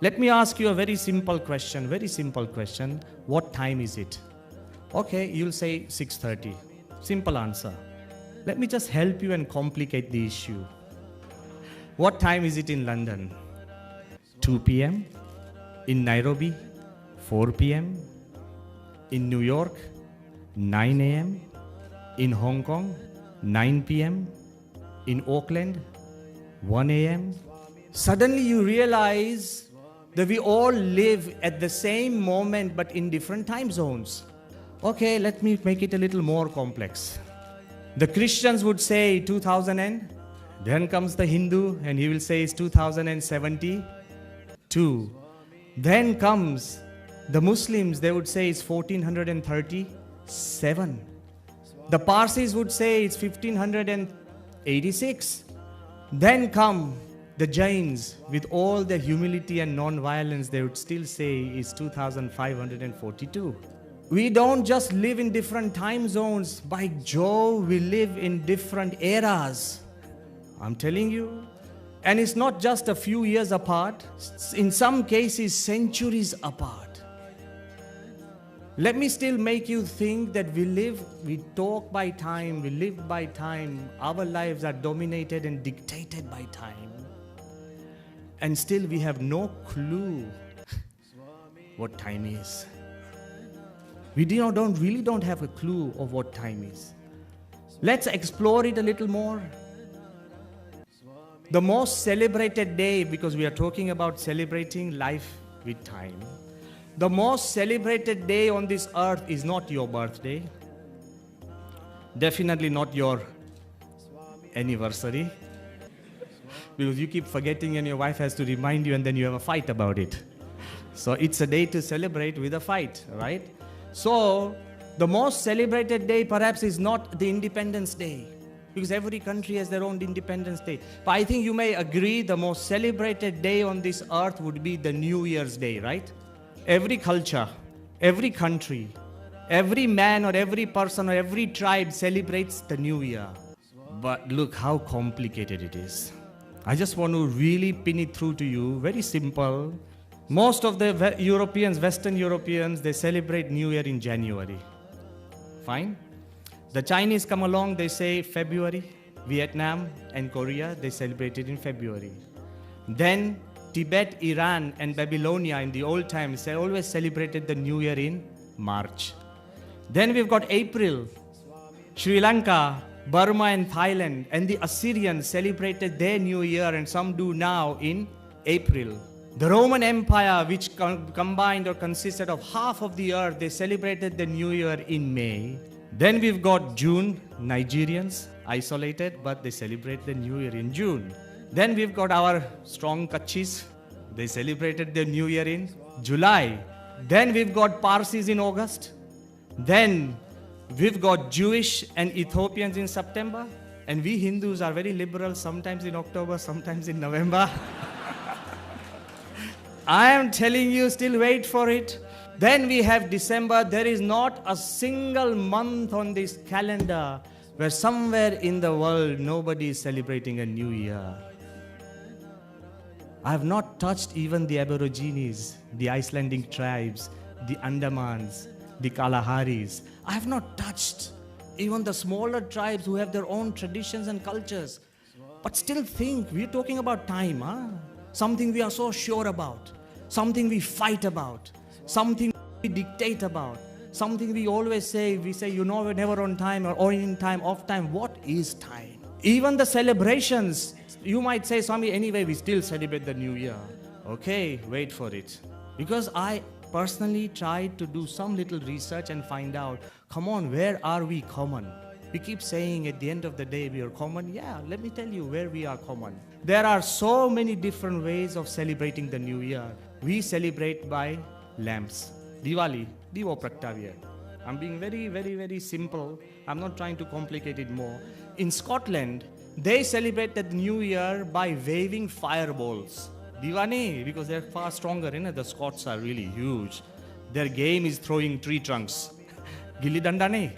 Let me ask you a very simple question, What time is it? Okay, you'll say 6:30. Simple answer. Let me just help you and complicate the issue. What time is it in London? 2 p.m. In Nairobi? 4 p.m. In New York? 9 a.m. In Hong Kong? 9 p.m. In Auckland? 1 a.m. Suddenly you realize that we all live at the same moment but in different time zones. Okay, let me make it a little more complex. The Christians would say 2000 and then comes the Hindu and he will say it's 2072. Then comes the Muslims, they would say it's 1437. The Parsis would say it's 1586. Then come the Jains, with all their humility and non-violence, they would still say it's 2542. We don't just live in different time zones. By Jove, we live in different eras. I'm telling you. And it's not just a few years apart. In some cases, centuries apart. Let me still make you think that we talk by time, we live by time. Our lives are dominated and dictated by time. And still we have no clue what time is. We don't have a clue of what time is. Let's explore it a little more. The most celebrated day, because we are talking about celebrating life with time. The most celebrated day on this earth is not your birthday. Definitely not your anniversary. Because you keep forgetting and your wife has to remind you and then you have a fight about it. So it's a day to celebrate with a fight, right? So the most celebrated day perhaps is not the Independence Day, because every country has their own Independence Day. But I think you may agree the most celebrated day on this earth would be the New Year's Day, right? Every culture, every country, every man or every person or every tribe celebrates the New Year. But look how complicated it is. I just want to really pin it through to you. Very simple. Most of the Western Europeans, they celebrate New Year in January. Fine. The Chinese come along, they say February. Vietnam and Korea, they celebrate it in February. Then Tibet, Iran and Babylonia in the old times, they always celebrated the New Year in March. Then we've got April. Sri Lanka, Burma and Thailand and the Assyrians celebrated their New Year, and some do now in April. The Roman Empire, which combined or consisted of half of the earth, they celebrated the New Year in May. Then we've got June, Nigerians, isolated, but they celebrate the New Year in June. Then we've got our strong Kachis, they celebrated the New Year in July. Then we've got Parsis in August. Then we've got Jewish and Ethiopians in September. And we Hindus are very liberal, sometimes in October, sometimes in November. I am telling you, still wait for it. Then we have December. There is not a single month on this calendar where somewhere in the world nobody is celebrating a new year. I have not touched even the Aborigines, the Icelandic tribes, the Andamans, the Kalaharis. I have not touched even the smaller tribes who have their own traditions and cultures. But still think, we're talking about time, something we are so sure about, something we fight about, something we dictate about, something we always say, we're never on time or in time, off time. What is time? Even the celebrations, you might say, Swami, anyway, we still celebrate the New Year. Okay, wait for it. Because I personally tried to do some little research and find out, come on, where are we common? We keep saying at the end of the day we are common. Yeah, let me tell you where we are common. There are so many different ways of celebrating the New Year. We celebrate by lamps. Diwali, Divo Praktavya. I'm being very, very, very simple. I'm not trying to complicate it more. In Scotland, they celebrate the New Year by waving fireballs. Diwali, because they're far stronger. The Scots are really huge. Their game is throwing tree trunks. Gilli danda nahi.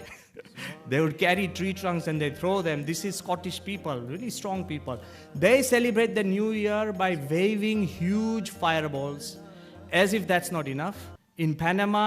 They would carry tree trunks and they throw them. This is Scottish people, really strong people. They celebrate the New Year by waving huge fireballs. As if that's not enough. In Panama,